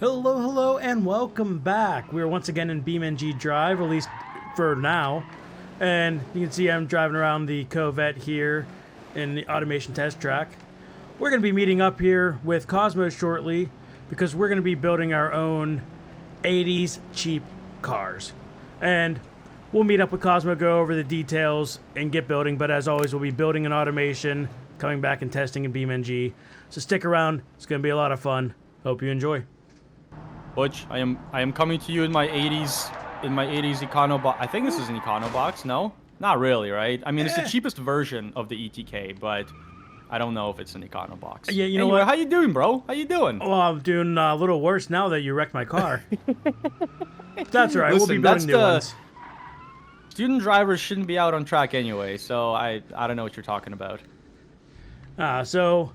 Hello, and welcome back. We're once again in BeamNG.Drive, at least for now. And you can see I'm driving around the Corvette here in the automation test track. We're going to be meeting up here with Cosmo shortly because we're going to be building our own 80s cheap cars. And we'll meet up with Cosmo, go over the details, and get building. But as always, we'll be building in automation, coming back and testing in BeamNG. So stick around. It's going to be a lot of fun. Hope you enjoy. Butch, I am coming to you in my 80s econo box. I think this is an econo box. No, not really, right? I mean, it's the cheapest version of the ETK, but I don't know if it's an econo box. Yeah, you know what? How you doing, bro? How you doing? Well, I'm doing a little worse now that you wrecked my car. That's all right. Listen, we'll be building new ones. Student drivers shouldn't be out on track anyway, so I don't know what you're talking about. So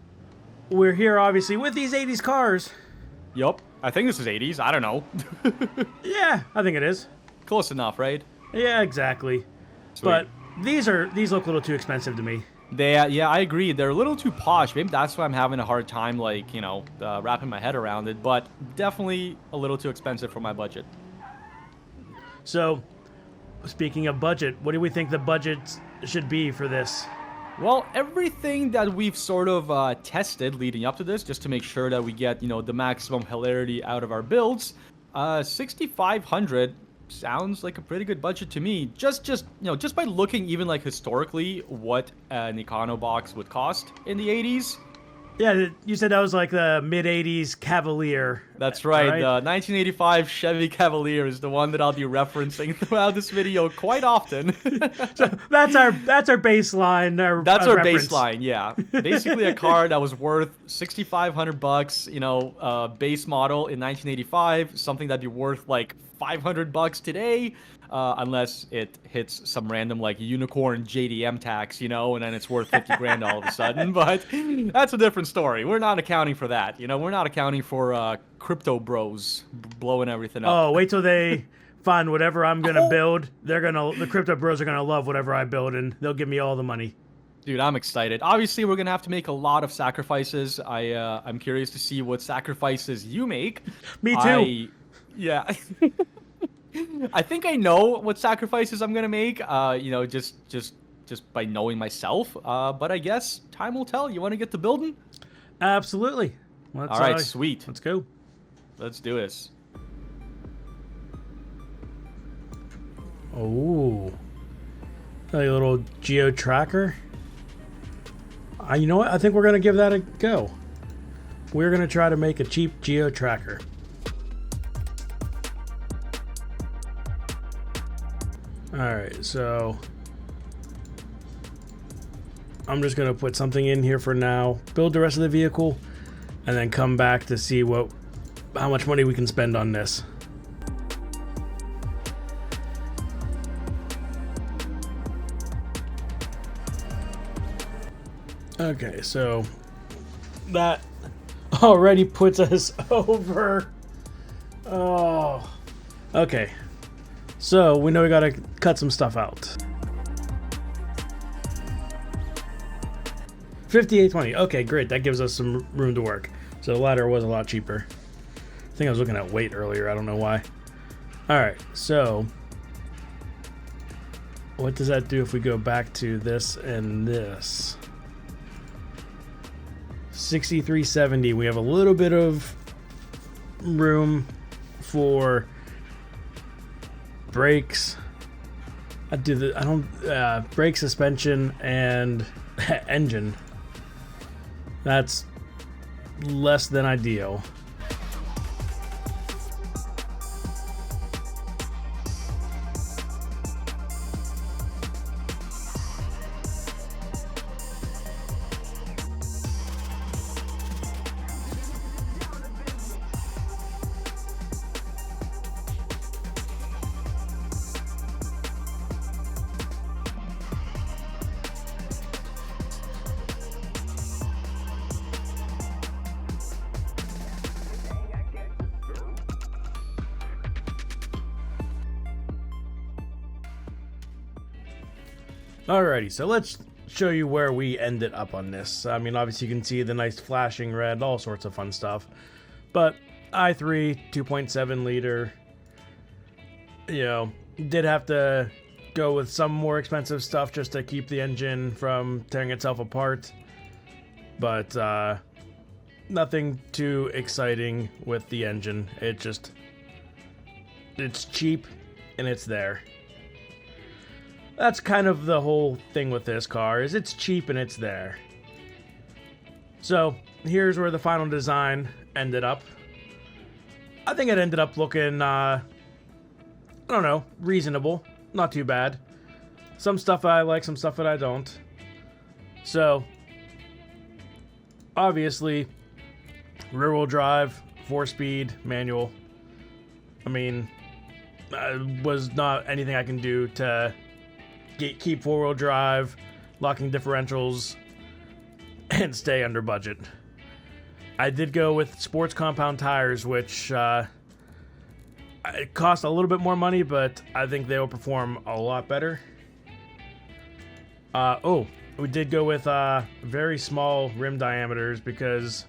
we're here obviously with these 80s cars. Yup. I think this is 80s. I don't know. Yeah, I think it is. Close enough, right? Yeah, exactly. Sweet. But these look a little too expensive to me. Yeah, I agree. They're a little too posh. Maybe that's why I'm having a hard time, like, wrapping my head around it. But definitely a little too expensive for my budget. So, speaking of budget, what do we think the budget should be for this? Well, everything that we've sort of tested leading up to this, just to make sure that we get, the maximum hilarity out of our builds, 6,500 sounds like a pretty good budget to me. Just by looking even like historically what an econo box would cost in the 80s. Yeah, you said that was like the mid-80s Cavalier. That's right. The 1985 Chevy Cavalier is the one that I'll be referencing throughout this video quite often. So that's our baseline. That's our baseline. Yeah, basically a car that was worth $6,500. Base model in 1985, something that'd be worth like $500 today. Unless it hits some random like unicorn JDM tax, and then it's worth 50 grand all of a sudden. But that's a different story. We're not accounting for that. We're not accounting for crypto bros blowing everything up. Oh, wait till they find whatever I'm gonna build. The crypto bros are gonna love whatever I build, and they'll give me all the money. Dude, I'm excited. Obviously, we're gonna have to make a lot of sacrifices. I'm curious to see what sacrifices you make. Me too. Yeah. I think I know what sacrifices I'm gonna make. Just by knowing myself. But I guess time will tell. You want to get to building? Absolutely. All right, sweet. Let's go. Let's do this. Oh, a little geo tracker. You know what? I think we're gonna give that a go. We're gonna try to make a cheap geo tracker. Alright, so I'm just going to put something in here for now, build the rest of the vehicle, and then come back to see how much money we can spend on this. Okay, so that already puts us over. Oh, okay. So, we know we gotta cut some stuff out. 5820. Okay, great. That gives us some room to work. So the ladder was a lot cheaper. I think I was looking at weight earlier. I don't know why. Alright, so what does that do if we go back to this and this? 6370. We have a little bit of room for brakes. Brake, suspension, and engine. That's less than ideal. Alrighty, so let's show you where we ended up on this. I mean, obviously you can see the nice flashing red, all sorts of fun stuff. But i3 2.7 liter. You know, did have to go with some more expensive stuff just to keep the engine from tearing itself apart, but nothing too exciting with the engine. It's cheap and it's there. That's kind of the whole thing with this car, is it's cheap and it's there. So here's where the final design ended up. I think it ended up looking I don't know, reasonable. Not too bad. Some stuff I like, some stuff that I don't. So, obviously, rear-wheel drive, 4-speed, manual. I mean, was not anything I can do to keep 4-wheel drive, locking differentials, and stay under budget. I did go with sports compound tires, which it cost a little bit more money, but I think they will perform a lot better. We did go with very small rim diameters because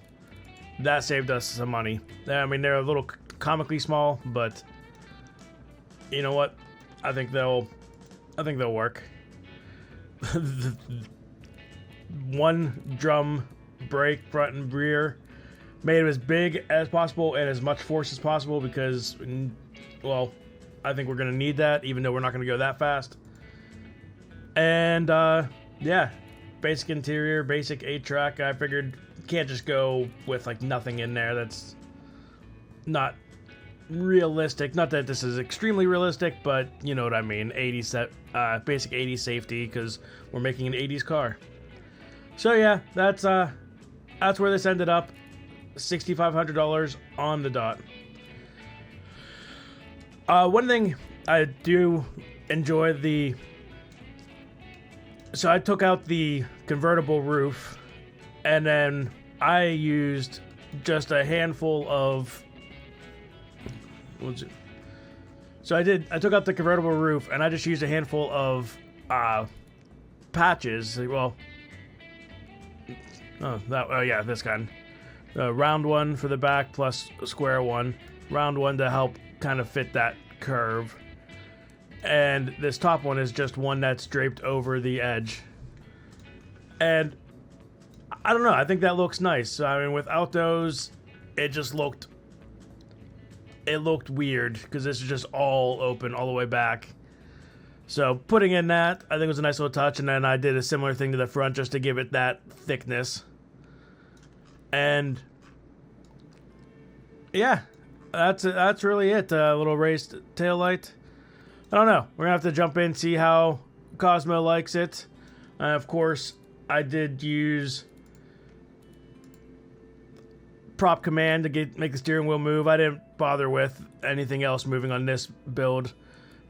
that saved us some money. I mean, they're a little comically small, but you know what? I think they'll work. One drum brake, front and rear, made it as big as possible and as much force as possible because, well, I think we're going to need that, even though we're not going to go that fast. And, yeah, basic interior, basic 8-track. I figured can't just go with, like, nothing in there. That's not realistic. Not that this is extremely realistic, but you know what I mean. Basic 80s safety, because we're making an 80s car. So, yeah, that's where this ended up. $6,500 on the dot. One thing I do enjoy so I took out the convertible roof, and then I used just a handful of. So I took out the convertible roof, and I just used a handful of patches. Well, this kind. Round one for the back plus a square one. Round one to help kind of fit that curve. And this top one is just one that's draped over the edge. And I don't know, I think that looks nice. I mean, without those, it looked weird because this is just all open all the way back. So putting in that, I think was a nice little touch. And then I did a similar thing to the front just to give it that thickness. And yeah, that's really it. A little raised taillight. I don't know. We're gonna have to jump in and see how Cosmo likes it. Of course, I did use prop command to make the steering wheel move. I didn't bother with anything else moving on this build,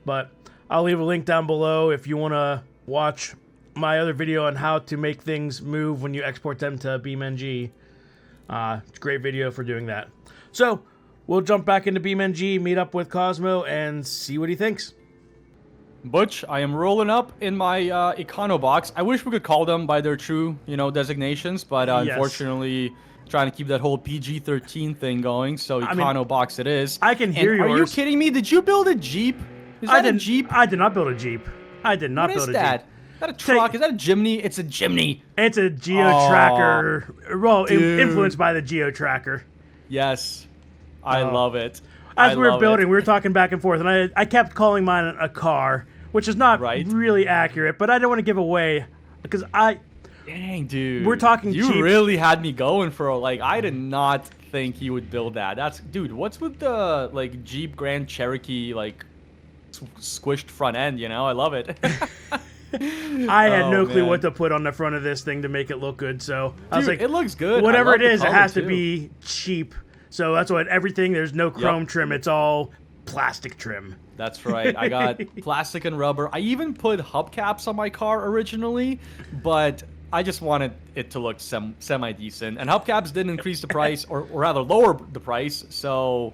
but I'll leave a link down below if you want to watch my other video on how to make things move when you export them to BeamNG. It's a great video for doing that. So we'll jump back into BeamNG, meet up with Cosmo, and see what he thinks. Butch, I am rolling up in my Econo box. I wish we could call them by their true, designations, but Yes. Unfortunately, trying to keep that whole PG-13 thing going. So Econo box it is. I can hear yours. Are you kidding me? Did you buid a Jeep? Is that a Jeep? I did not build a Jeep. I did not build a Jeep. What is that? Is that a truck? Is that a Jimny? It's a Jimny. It's a geo-tracker. Well, influenced by the geo-tracker. Yes. I love it. As we were building, we were talking back and forth, and I kept calling mine a car, which is not really accurate, but I don't want to give away, because Dang, dude. We're talking You cheap. really had me going for I did not think you would build that. Dude, what's with the, Jeep Grand Cherokee, squished front end, I love it. I had no clue what to put on the front of this thing to make it look good, so I was like, it looks good. Whatever it is, it has to be cheap. So that's what there's no chrome trim, it's all plastic trim. That's right. I got plastic and rubber. I even put hubcaps on my car originally, but I just wanted it to look semi-decent. And hubcaps didn't increase the price, or rather lower the price, so,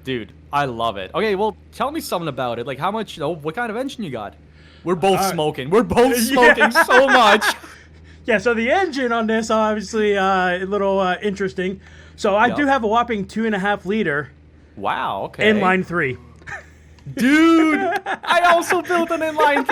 dude, I love it. Okay, well, tell me something about it. How much, what kind of engine you got? We're both smoking. We're both smoking so much. Yeah, so the engine on this, obviously, a little interesting. So I do have a whopping 2.5 liter Wow, okay. inline 3. Dude, I also built an inline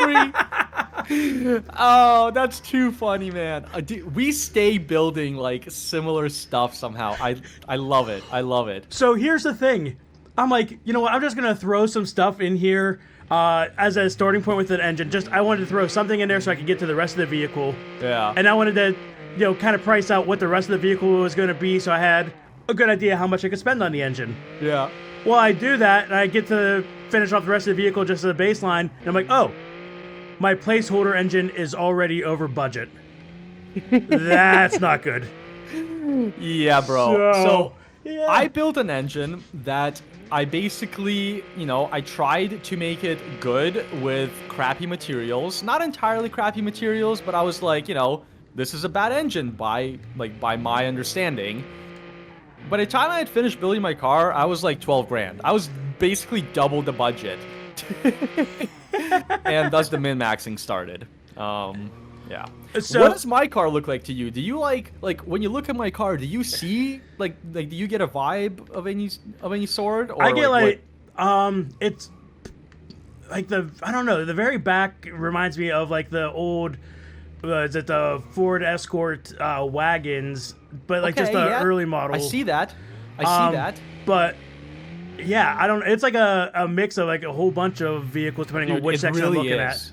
3. Oh, that's too funny, man. Dude, we stay building like similar stuff somehow. I love it. I love it. So here's the thing. I'm like, you know what? I'm just going to throw some stuff in here as a starting point with an engine. I wanted to throw something in there so I could get to the rest of the vehicle. Yeah. And I wanted to, kind of price out what the rest of the vehicle was going to be so I had a good idea how much I could spend on the engine. Yeah. Well, I do that, and I get to finish off the rest of the vehicle just as a baseline, and I'm like, oh, my placeholder engine is already over budget. That's not good. Yeah, bro. So yeah. I built an engine that I basically, I tried to make it good with crappy materials. Not entirely crappy materials, but I was like, this is a bad engine by my understanding. By the time I had finished building my car, I was like 12 grand. I was basically double the budget. And thus the min-maxing started. Yeah. So, what does my car look like to you? Do you like when you look at my car, do you see do you get a vibe of any sort? Or I get it's like I don't know, the very back reminds me of like the old is it the Ford Escort wagons, but like just the early model. I see that. I see that. But yeah, I don't. It's like a mix of like a whole bunch of vehicles depending on which section I'm looking at.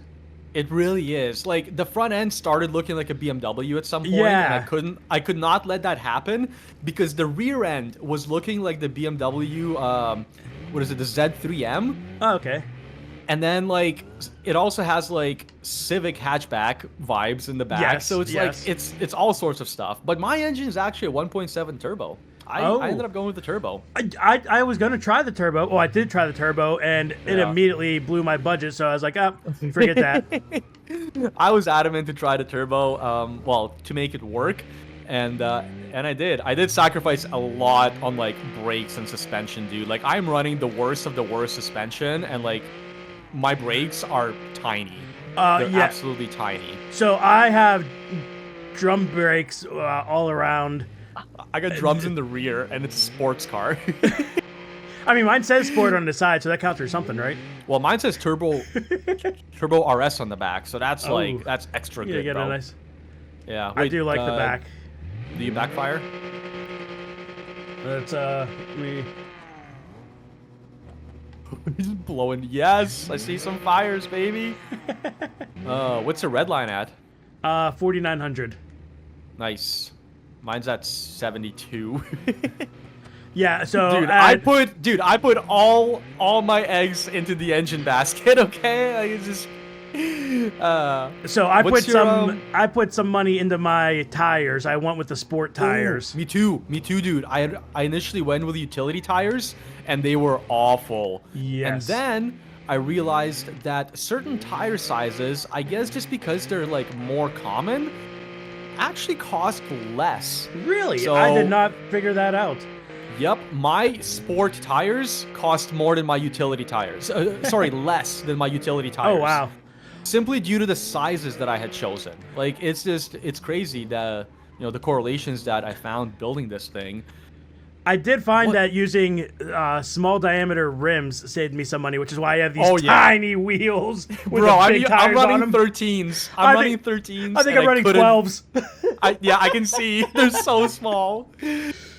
It really is. Like the front end started looking like a BMW at some point, Yeah. and I could not let that happen because the rear end was looking like the BMW. What is it? The Z3M. Oh, okay. And then it also has like Civic hatchback vibes in the back. Yes, So it's yes. it's all sorts of stuff. But my engine is actually a 1.7 turbo. I ended up going with the turbo. I was gonna try the turbo. Oh, I did try the turbo, and it immediately blew my budget. So I was like, oh, forget that. I was adamant to try the turbo. Well, to make it work. And I did. I did sacrifice a lot on like brakes and suspension, dude. Like I'm running the worst of the worst suspension, and like my brakes are tiny. They're absolutely tiny. So I have drum brakes all around. I got drums in the rear, and it's a sports car. I mean, mine says sport on the side, so that counts for something, right? Well, mine says turbo RS on the back, so that's that's extra good, bro. Nice. Yeah, I do like the back. Do you backfire? That's me. He's blowing. Yes, I see some fires, baby. What's the red line at? 4,900. Nice. Mine's at 72. Yeah, so dude, I put all my eggs into the engine basket. Okay, like it's just. So I put some money into my tires. I went with the sport tires. Ooh, me too, dude. I initially went with utility tires, and they were awful. Yes. And then I realized that certain tire sizes, I guess just because they're like more common, actually cost less. Really? So, I did not figure that out. Yep, my sport tires cost more than my utility tires. Sorry, less than my utility tires. Oh, wow. Simply due to the sizes that I had chosen. Like, it's crazy the correlations that I found building this thing. I did find that using small diameter rims saved me some money, which is why I have these tiny wheels with the big tires I'm running on them. 13s. I'm running 13s. I think I'm running 12s. I can see. They're so small.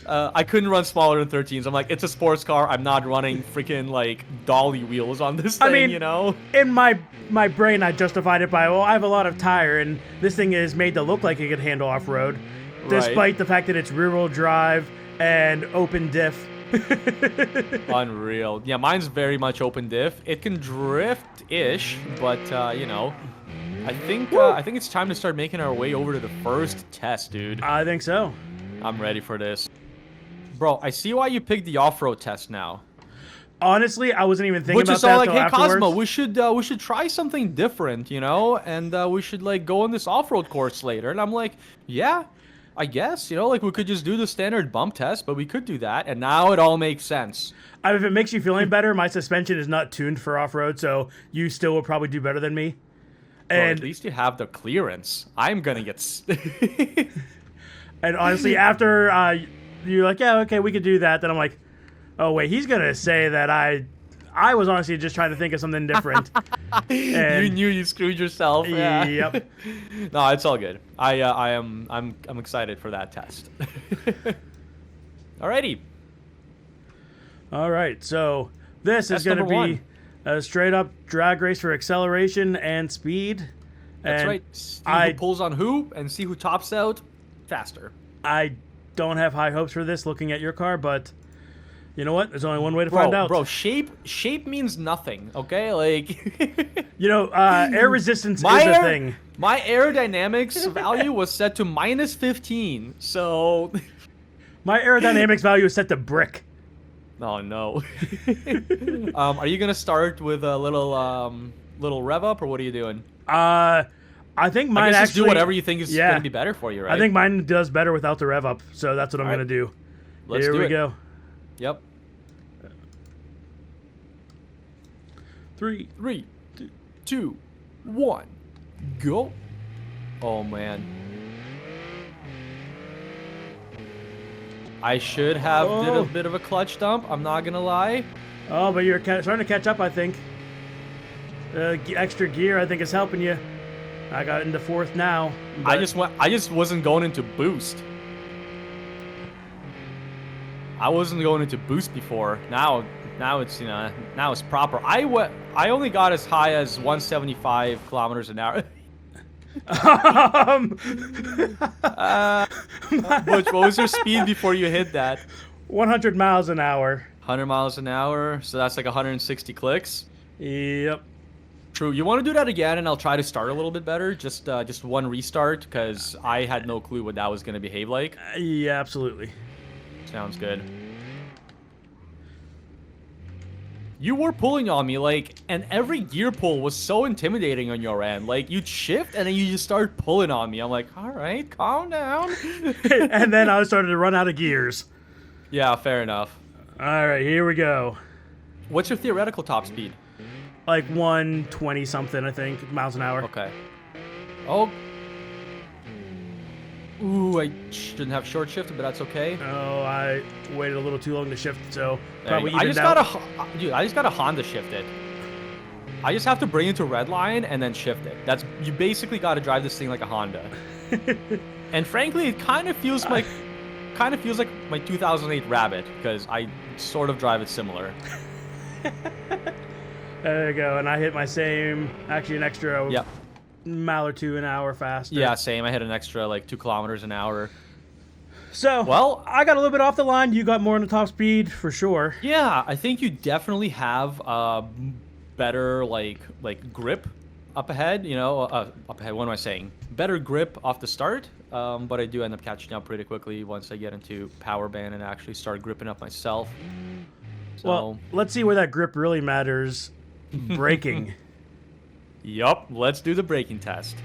I couldn't run smaller than 13s. I'm like, it's a sports car. I'm not running freaking like dolly wheels on this thing, I mean, you know? In my brain, I justified it by, well, I have a lot of tire, and this thing is made to look like it could handle off-road, despite the fact that it's rear-wheel drive and open diff. Unreal. Yeah, mine's very much open diff. It can drift-ish, but I think it's time to start making our way over to the first test, dude. I think so. I'm ready for this. Bro, I see why you picked the off-road test now. Honestly, I wasn't even thinking about that. Which is all like, hey, afterwards. Cosmo, we should try something different, and we should like go on this off-road course later. And I'm like, yeah, I guess, like we could just do the standard bump test, but we could do that. And now it all makes sense. If it makes you feel any better, my suspension is not tuned for off-road, so you still will probably do better than me. Bro, And at least you have the clearance. I'm gonna get. and honestly, after you're like, yeah, okay, we could do that. Then I'm like, oh wait, he's gonna say that I was honestly just trying to think of something different. You And knew you screwed yourself. Yeah. Yep. No, it's all good. I'm excited for that test. Alrighty. All right, so this Test is going to number be one. a straight up drag race for acceleration and speed. That's And right. See who pulls on who and see who tops out faster. I don't have high hopes for this looking at your car, but you know what? There's only one way to find out. Bro, shape means nothing, okay? Like, You know, air resistance is a thing. My aerodynamics value was set to -15, so... My aerodynamics value is set to brick. Oh, no. Are you gonna start with a little rev up, or what are you doing? I think mine I guess actually... just do whatever you think is gonna be better for you, right? I think mine does better without the rev up, so that's what I'm going to do. Let's Here do we it. go. Yep. 3, 3, 2, 1, go. Oh, man. I should have did a bit of a clutch dump, I'm not gonna lie. Oh, but you're starting to catch up, I think. Extra gear, I think, is helping you. I got into 4th now. I just wasn't going into boost. I wasn't going into boost before. Now it's, you know, now it's proper. I only got as high as 175 kilometers an hour. Butch, what was your speed before you hit that? 100 miles an hour. 100 miles an hour, so that's like 160 clicks. Yep. True. You want to do that again, and I'll try to start a little bit better. Just one restart, because I had no clue what that was going to behave like. Yeah, absolutely. Sounds good. You were pulling on me, like, and every gear pull was so intimidating on your end. Like, you'd shift, and then you just start pulling on me. I'm like, all right, calm down. And then I started to run out of gears. Yeah, fair enough. All right, here we go. What's your theoretical top speed? Like 120 something, I think, miles an hour. Okay. Oh. Ooh, I shouldn't have short shifted, but that's okay. Oh, I waited a little too long to shift, so There probably you go. evened out. I just got a Honda shift it. I just have to bring it to red line and then shift it. You basically got to drive this thing like a Honda. And frankly, it kind of feels like my 2008 Rabbit, because I sort of drive it similar. There you go, and I hit my same, actually an extra mile or 2 an hour faster. Yeah, same. I hit an extra like 2 kilometers an hour. So, well, I got a little bit off the line. You got more in the top speed for sure. Yeah, I think you definitely have better like grip up ahead. You know, up ahead. What am I saying? Better grip off the start. But I do end up catching up pretty quickly once I get into power band and actually start gripping up myself. So, well, let's see where that grip really matters. Braking. Yup, let's do the braking test.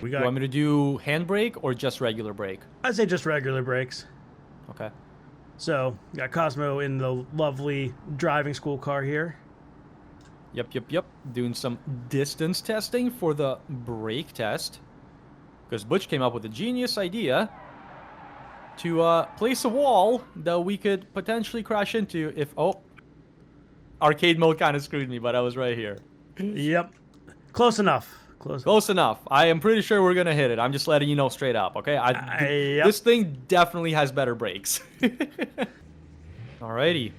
You want me to do handbrake or just regular brake? I'd say just regular brakes. Okay. So, got Cosmo in the lovely driving school car here. Yep. Doing some distance testing for the brake test. Because Butch came up with a genius idea to place a wall that we could potentially crash into if... Oh, arcade mode kind of screwed me, but I was right here. Yep. Close enough. Close enough. I am pretty sure we're going to hit it. I'm just letting you know straight up, okay? Yep. This thing definitely has better brakes. Alrighty.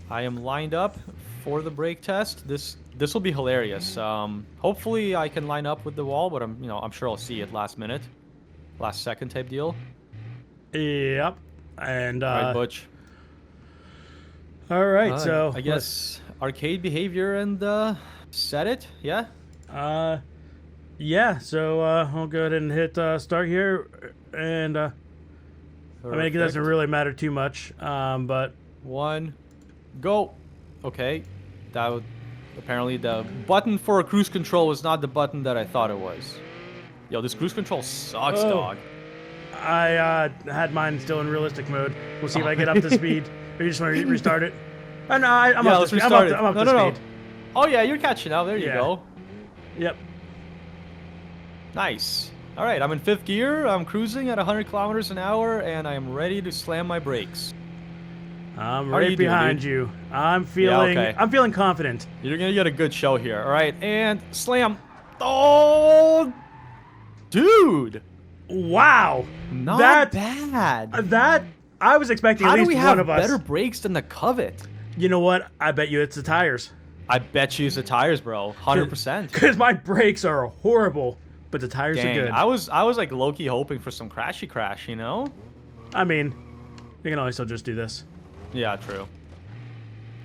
I am lined up for the brake test. This will be hilarious. Hopefully I can line up with the wall, but I'm sure I'll see it last minute. Last second type deal. Yep. And all right, Butch. All right, so I guess arcade behavior and set it. Yeah. Yeah. So I'll go ahead and hit start here, and I mean it doesn't really matter too much. But 1, go. Okay. Apparently the button for cruise control was not the button that I thought it was. Yo, this cruise control sucks, dog. I had mine still in realistic mode. We'll see if I get up to speed. Or you just want to restart it? Oh, no, I'm up to speed. I'm up to speed. Oh, yeah, you're catching up. There you go. Yep. Nice. All right, I'm in 5th gear. I'm cruising at 100 kilometers an hour, and I am ready to slam my brakes. I'm How are right you doing, behind dude? you. I'm feeling. okay. I'm feeling confident. You're gonna get a good show here. All right, and slam. Oh, dude. Wow. Not that bad. that I was expecting How at do least we one have of us. better brakes than the Covet? You know what? I bet you it's the tires. I bet you it's the tires, bro. 100%. Because my brakes are horrible, but the tires are good. I was like low-key hoping for some crashy crash, you know? I mean, you can always still just do this. Yeah, true.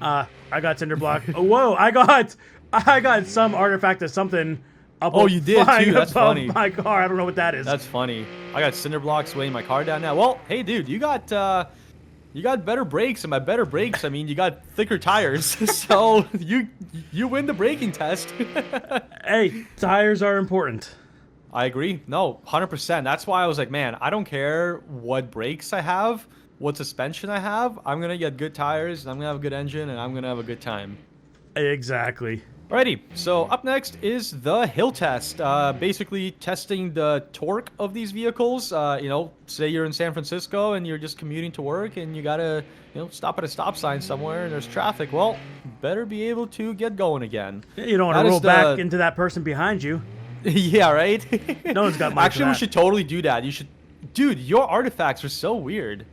I got cinder block. Oh, whoa! I got some artifact of something. Up Oh, you did flying too. That's above funny. my car. I don't know what that is. That's funny. I got cinder blocks weighing my car down now. Well, hey, dude, you got better brakes, and by better brakes, I mean you got thicker tires. So you win the braking test. Hey, tires are important. I agree. No, 100%. That's why I was like, man, I don't care what brakes I have, what suspension I have. I'm gonna get good tires, and I'm gonna have a good engine, and I'm gonna have a good time. Exactly. Alrighty, so up next is the hill test. Basically testing the torque of these vehicles. You know, say you're in San Francisco and you're just commuting to work and you gotta, stop at a stop sign somewhere and there's traffic. Well, better be able to get going again. You don't want That to is roll back into that person behind you. Yeah, right? No one's got money for Actually, we that. should totally do that. You should... Dude, your artifacts are so weird.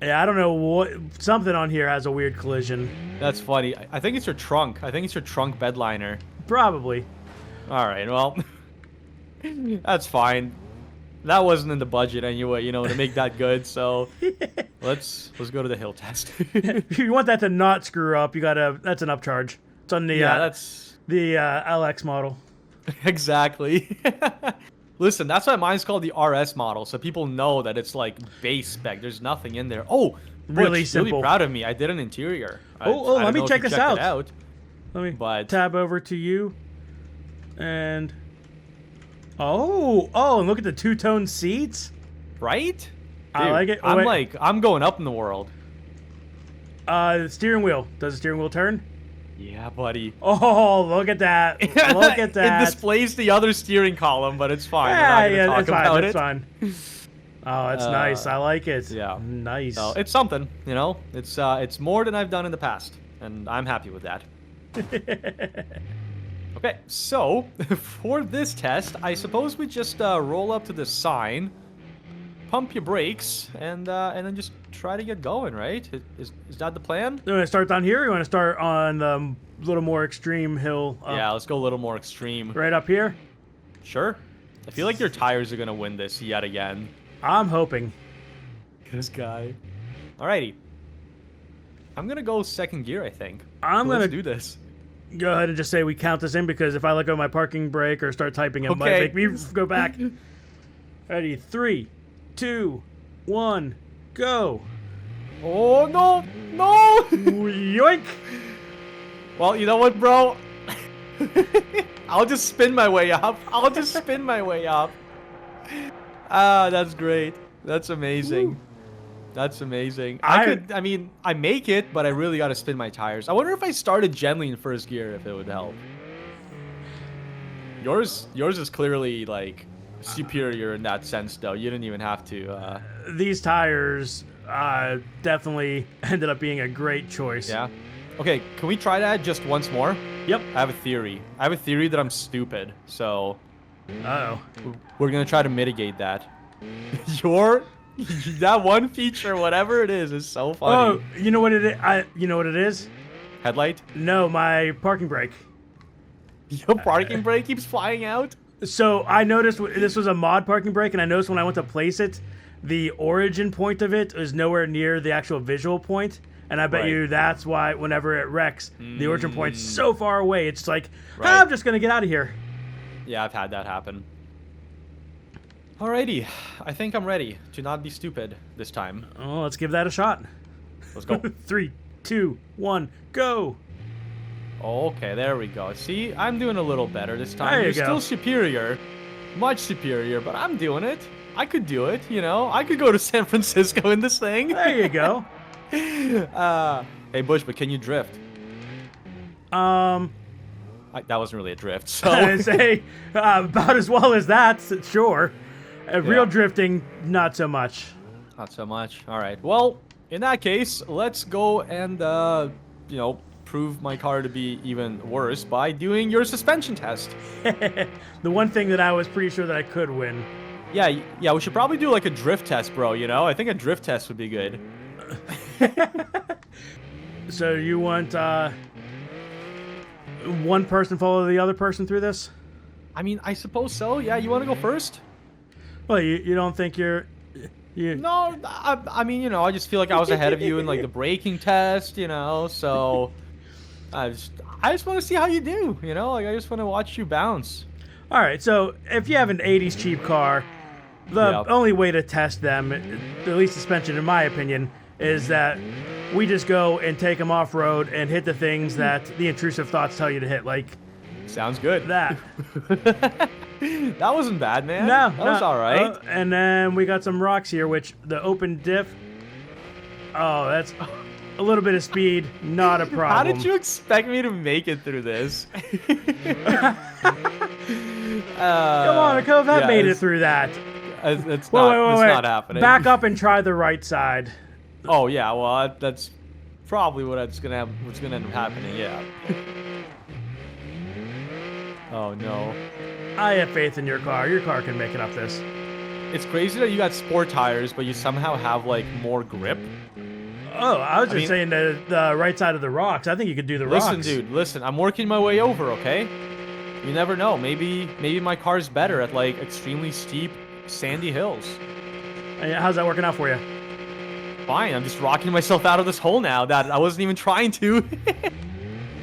Yeah, I don't know what. Something on here has a weird collision. That's funny. I think it's your trunk. I think it's your trunk bed liner. Probably. All right, well, that's fine. That wasn't in the budget anyway, to make that good. So let's go to the hill test. If you want that to not screw up, you gotta. That's an upcharge. It's on the that's the LX model. exactly. Listen, that's why mine's called the RS model, so people know that it's like base spec. There's nothing in there. Oh, Really Butch, simple. Really proud of me. I did an interior. I Let don't me know if check you this checked out. it Let me But- tab over to you. And and look at the two-tone seats. Right? Dude, I like it. Oh, wait. I'm going up in the world. The steering wheel. Does the steering wheel turn? Yeah, buddy. Oh, look at that. Look at that. It displays the other steering column, but it's fine. Yeah, We're not it's gonna fine. talk about It's it. fine. Oh, it's nice. I like it. Yeah. Nice. So it's something, It's more than I've done in the past, and I'm happy with that. Okay, so for this test, I suppose we just roll up to the sign, pump your brakes, and then just try to get going, right? Is that the plan? You want to start down here? Or you want to start on the little more extreme hill? Yeah, let's go a little more extreme. Right up here? Sure. I feel like your tires are gonna win this yet again. I'm hoping. This guy. Alrighty. I'm gonna go 2nd gear, I think. I'm Let's gonna do this. go ahead and just say we count this in because if I let go of my parking brake or start typing, it might Okay. make me go back. Ready? 3, 2, 1, go. Oh no! No! Yoink! Well, you know what, bro? I'll just spin my way up. Ah, that's great. That's amazing. That's amazing. I make it, but I really gotta spin my tires. I wonder if I started gently in 1st gear, if it would help. Yours is clearly, like, superior in that sense, though. You didn't even have to, These tires definitely ended up being a great choice. Yeah? Okay, can we try that just once more? Yep. I have a theory. that I'm stupid, so Uh-oh. we're gonna try to mitigate that. That one feature, whatever it is so funny. Oh, you know what it is? You know what it is? Headlight? No, my parking brake. Your parking brake keeps flying out? So I noticed this was a mod parking brake, and I noticed when I went to place it, the origin point of it is nowhere near the actual visual point. And I bet Right. you that's why whenever it wrecks, the origin point's so far away, it's like, Right. I'm just going to get out of here. Yeah, I've had that happen. Alrighty, I think I'm ready to not be stupid this time. Oh, let's give that a shot. Let's go. 3, 2, 1, go. Okay, there we go. See, I'm doing a little better this time. There you You're go. still superior. Much superior, but I'm doing it. I could do it, I could go to San Francisco in this thing. There you go. Hey, Bush, but can you drift? That wasn't really a drift, so. I say about as well as that, sure. Real drifting, not so much. Not so much. All right. Well, in that case, let's go and prove my car to be even worse by doing your suspension test. The one thing that I was pretty sure that I could win. Yeah, yeah. We should probably do like a drift test, bro. You know, I think a drift test would be good. So you want one person follow the other person through this? I mean, I suppose so. Yeah, you want to go first? Well, you don't think you're... No, I mean, I just feel like I was ahead of you in like the braking test, so I just want to see how you do, like I just want to watch you bounce. All right, so if you have an 80s cheap car, the only way to test them, at least suspension in my opinion, is that we just go and take them off-road and hit the things that the intrusive thoughts tell you to hit, like... Sounds good. That. That wasn't bad, man. No, that was all right. And then we got some rocks here, which the open diff... Oh, that's a little bit of speed, not a problem. How did you expect me to make it through this? Come on, a Corvette made it through that. It's not happening. Back up and try the right side. Oh yeah, well that's probably what's gonna end up happening. Yeah. Oh no. I have faith in your car. Your car can make it up this. It's crazy that you got sport tires, but you somehow have like more grip. Oh, I was just saying the right side of the rocks. I think you could do the rocks. Listen, dude, listen. I'm working my way over, okay? You never know. Maybe my car's better at like extremely steep, sandy hills. How's that working out for you? Fine. I'm just rocking myself out of this hole now that I wasn't even trying to.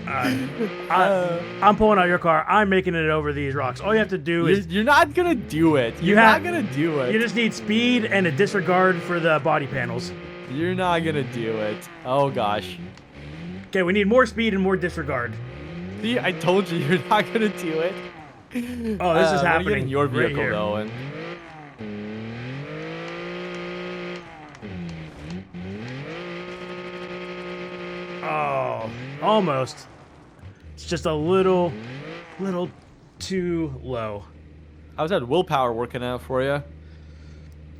I'm pulling out your car. I'm making it over these rocks. All you have to do is... You're not gonna do it. You're not gonna do it. You just need speed and a disregard for the body panels. You're not gonna do it. Oh gosh. Okay, we need more speed and more disregard. See, I told you you're not gonna do it. Oh, this is happening. In your vehicle right though, and oh, almost. It's just a little too low. how's that willpower working out for you?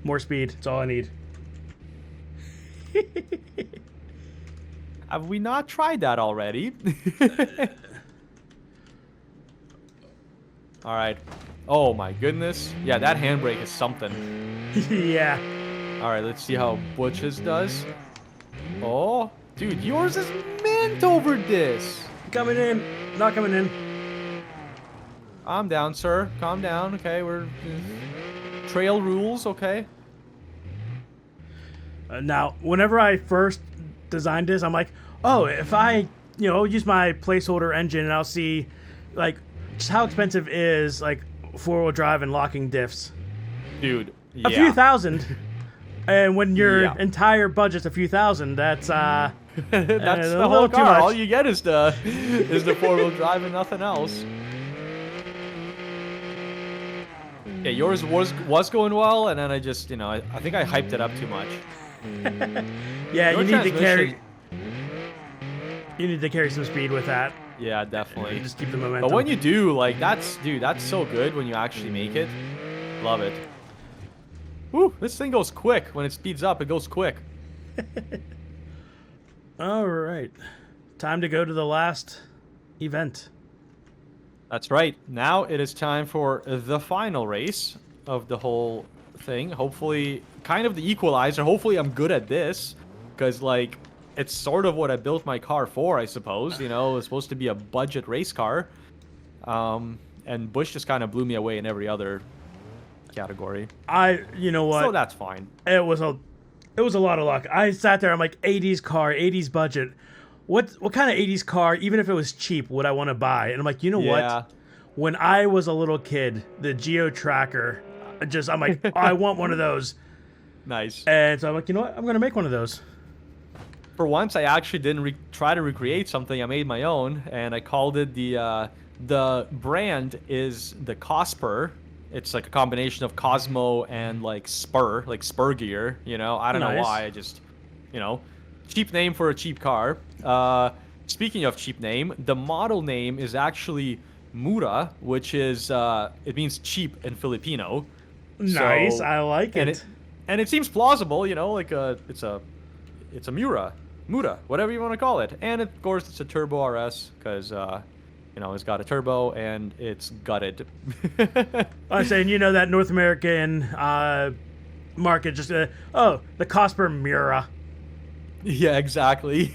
More speed. That's all I need. Have we not tried that already? All right. Oh my goodness. Yeah, that handbrake is something. Yeah. All right, let's see how Butch's does. Oh, dude, yours is mint over this. Coming in. Not coming in. Calm down, sir. Calm down. Okay, we're trail rules. Okay. Now, whenever I first designed this, I'm like, oh, if I, use my placeholder engine and I'll see, like, just how expensive is, like, four-wheel drive and locking diffs. Dude, yeah. A few thousand. And when your entire budget's a few thousand, that's, that's a the little whole too car. much. All you get is the four-wheel drive and nothing else. Yeah, yours was going well, and then I just, I think I hyped it up too much. Yeah, Your you need to carry. transmission- You need to carry some speed with that. Yeah, definitely. Just keep the momentum. But when you do, like, that's so good when you actually make it. Love it. Woo, this thing goes quick. When it speeds up, it goes quick. All right, time to go to the last event. That's right. Now it is time for the final race of the whole thing. Hopefully, kind of the equalizer. Hopefully, I'm good at this. Because, like, it's sort of what I built my car for, I suppose. It's supposed to be a budget race car. And Bush just kind of blew me away in every other category. You know what? So that's fine. It was a lot of luck. I sat there. I'm like, 80s car, 80s budget. What kind of 80s car, even if it was cheap, would I want to buy? And I'm like, you know what? When I was a little kid, the Geo Tracker, I'm like, oh, I want one of those. Nice. And so I'm like, you know what? I'm going to make one of those. For once, I actually didn't try to recreate something. I made my own, and I called it the brand is the Cosper. It's like a combination of Cosmo and like Spur gear. I don't know why. I just, cheap name for a cheap car. speaking of cheap name, the model name is actually Mura, which is it means cheap in Filipino. Nice, So, I like and it. it seems plausible, you know, like it's a Mura, whatever you want to call it. And of course it's a turbo RS because you know, it's got a turbo and it's gutted. I was saying, that North American market just the Cosper Mura. Yeah, exactly.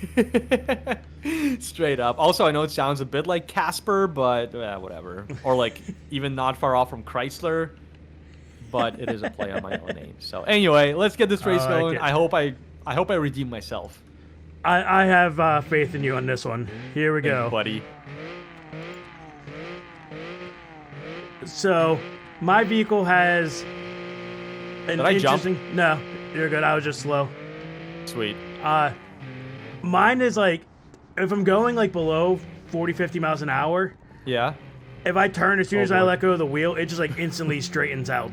Straight up. Also, I know it sounds a bit like Casper, but whatever. Or like even not far off from Chrysler, but it is a play on my own name. So anyway, let's get this race I like going. it. I hope I redeem myself. I have faith in you on this one. Here we go. Buddy. So, my vehicle has an Did I jump? interesting... No, you're good. I was just slow. Sweet. Mine is like, if I'm going like below 40, 50 miles an hour, Yeah. if I turn as soon as I boy. let go of the wheel, it just like instantly straightens out.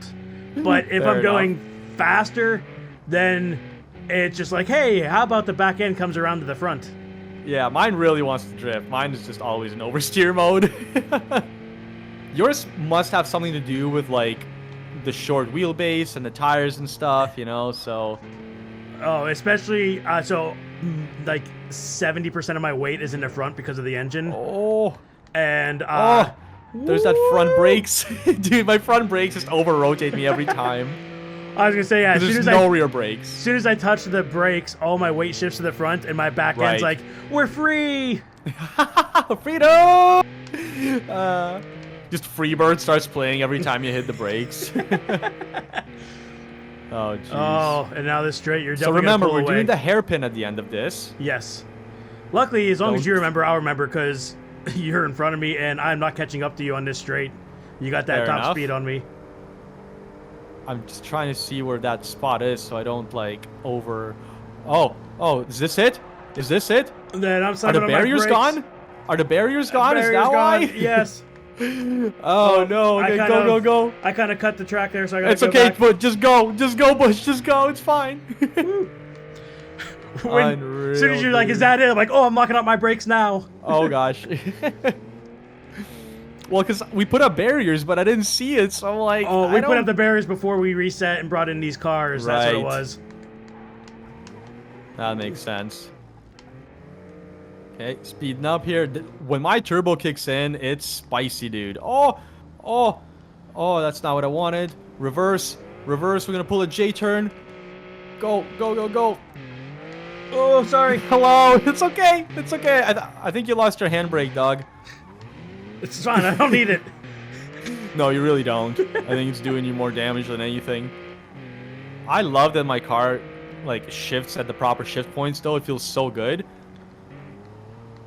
But if Fair I'm going enough. faster, then it's just like, hey, how about the back end comes around to the front? Yeah, mine really wants to drift. Mine is just always in oversteer mode. Yours must have something to do with like the short wheelbase and the tires and stuff, you know, so Oh, especially, like 70% of my weight is in the front because of the engine. oh, And, there's that front brakes. Dude, my front brakes just over-rotate me every time. I was gonna say, yeah, There's no rear brakes. as soon as I touch the brakes, all my weight shifts to the front, and my back end's Right. like, we're free! Freedom! Just Freebird starts playing every time you hit the brakes. Oh, jeez. Oh, and now this straight, you're So definitely remember, gonna pull we're away. doing the hairpin at the end of this. Yes. Luckily, as long as Don't- you remember, I'll remember, because you're in front of me, and I'm not catching up to you on this straight. You got that Fair top enough. speed on me. I'm just trying to see where that spot is so I don't, like, over... Oh, is this it? Is this it? And then I'm Are slamming the on my barriers brakes. gone? Are the barriers gone? Is Barriers that gone. why? Yes. Oh, no. Okay, go. I kind of cut the track there, so I gotta It's go okay, back. but just go, Bush, just go. It's fine. Unreal, As soon as you're like, dude. is that it? I'm like, oh, I'm locking up my brakes now. Oh, gosh. Well, because we put up barriers, but I didn't see it, so I'm like... Oh, I we put don't- up the barriers before we reset and brought in these cars. That's what it Right. was. That makes sense. Okay, speeding up here. When my turbo kicks in, it's spicy, dude. Oh, that's not what I wanted. Reverse. We're gonna pull a J turn. Go. Oh, sorry. Hello. It's okay. I think you lost your handbrake, dog. It's fine. I don't need it. No, you really don't. I think it's doing you more damage than anything. I love that my car, like, shifts at the proper shift points, though. It feels so good.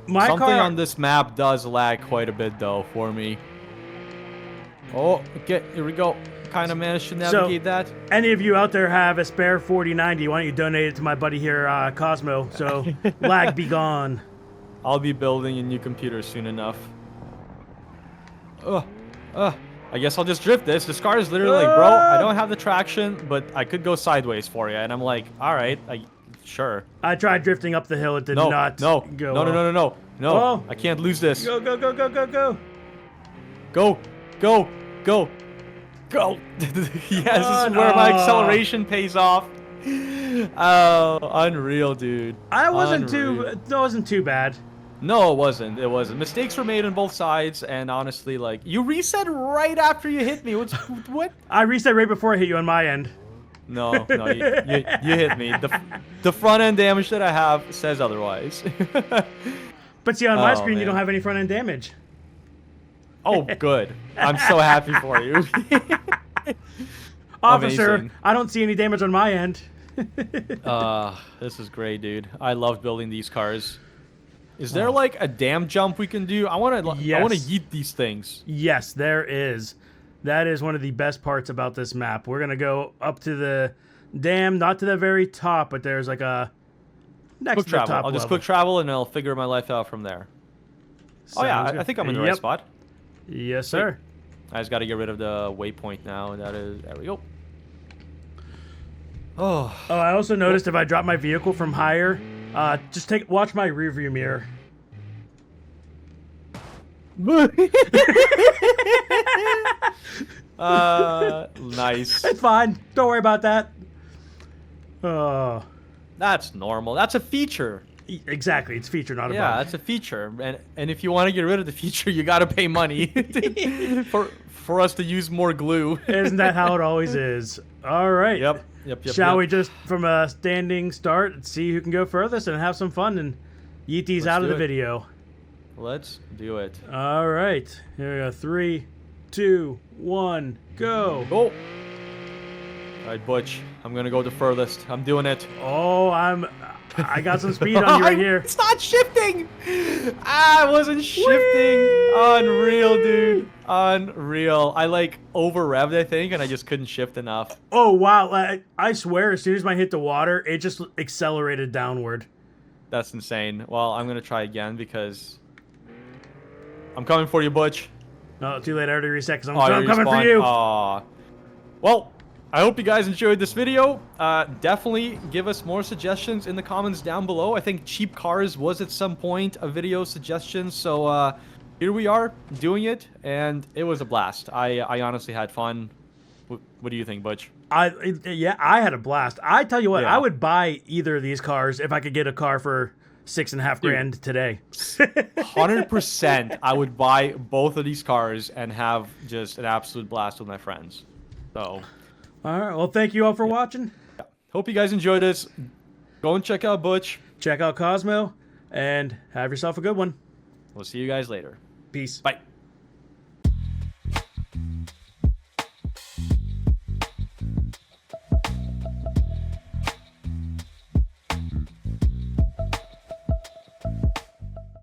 My Something car. on this map does lag quite a bit, though, for me. Oh, okay, here we go. Kind of managed to navigate that. Any of you out there have a spare 4090? Why don't you donate it to my buddy here, Cosmo? So lag be gone. I'll be building a new computer soon enough. I guess I'll just drift this. This car is literally like, bro, I don't have the traction, but I could go sideways for you. And I'm like, all right, sure. I tried drifting up the hill. It did No, not no, go no, no, well. no, no, no, no. Oh. I can't lose this. Go, go, go, go, go, go. Go. Yes, this is where my acceleration pays off. Oh, unreal, dude. That wasn't too bad. No, it wasn't. Mistakes were made on both sides, and honestly, like, you reset right after you hit me. What? I reset right before I hit you on my end. No, you hit me. The front end damage that I have says otherwise. But see, on my Oh, screen, you man. don't have any front end damage. Oh, good. I'm so happy for you. Officer, Amazing. I don't see any damage on my end. This is great, dude. I love building these cars. Is there like a dam jump we can do? I want to Yes. yeet these things. Yes, there is. That is one of the best parts about this map. We're going to go up to the dam, not to the very top, but there's like a next Quick to the travel. top I'll just level. quick travel and I'll figure my life out from there. Oh yeah, Sounds I good. think I'm in the right Yep. spot. Yes, sir. I just got to get rid of the waypoint now. There we go. Oh, Oh, I also noticed if I drop my vehicle from higher, watch my rear view mirror. Nice. It's fine. Don't worry about that. That's normal. That's a feature. Exactly. It's feature, not a Yeah, bug. that's a feature. And if you want to get rid of the feature, you got to pay money for us to use more glue. Isn't that how it always is? All right. Yep. Shall we just, from a standing start, see who can go furthest and have some fun and yeet these out of the video? Let's do it. All right. Here we go. 3, 2, 1, go. Go. All right, Butch. I'm going to go the furthest. I'm doing it. Oh, I got some speed on you right here. It's not shifting. I wasn't shifting. Unreal, dude. Unreal. I like over revved, I think, and I just couldn't shift enough. Oh, wow. I swear, as soon as I hit the water, it just accelerated downward. That's insane. Well, I'm going to try again because I'm coming for you, Butch. No, too late. I already reset because I'm You coming for respawned. you. Well, I hope you guys enjoyed this video. Definitely give us more suggestions in the comments down below. I think cheap cars was at some point a video suggestion. So here we are doing it, and it was a blast. I honestly had fun. What do you think, Butch? Yeah, I had a blast. I tell you what, Yeah. I would buy either of these cars if I could get a car for $6.5 grand today. 100%. I would buy both of these cars and have just an absolute blast with my friends. So, All right. Well, thank you all for watching. hope you guys enjoyed this. Go and check out Butch. Check out Cosmo and have yourself a good one. We'll see you guys later. Peace. Bye.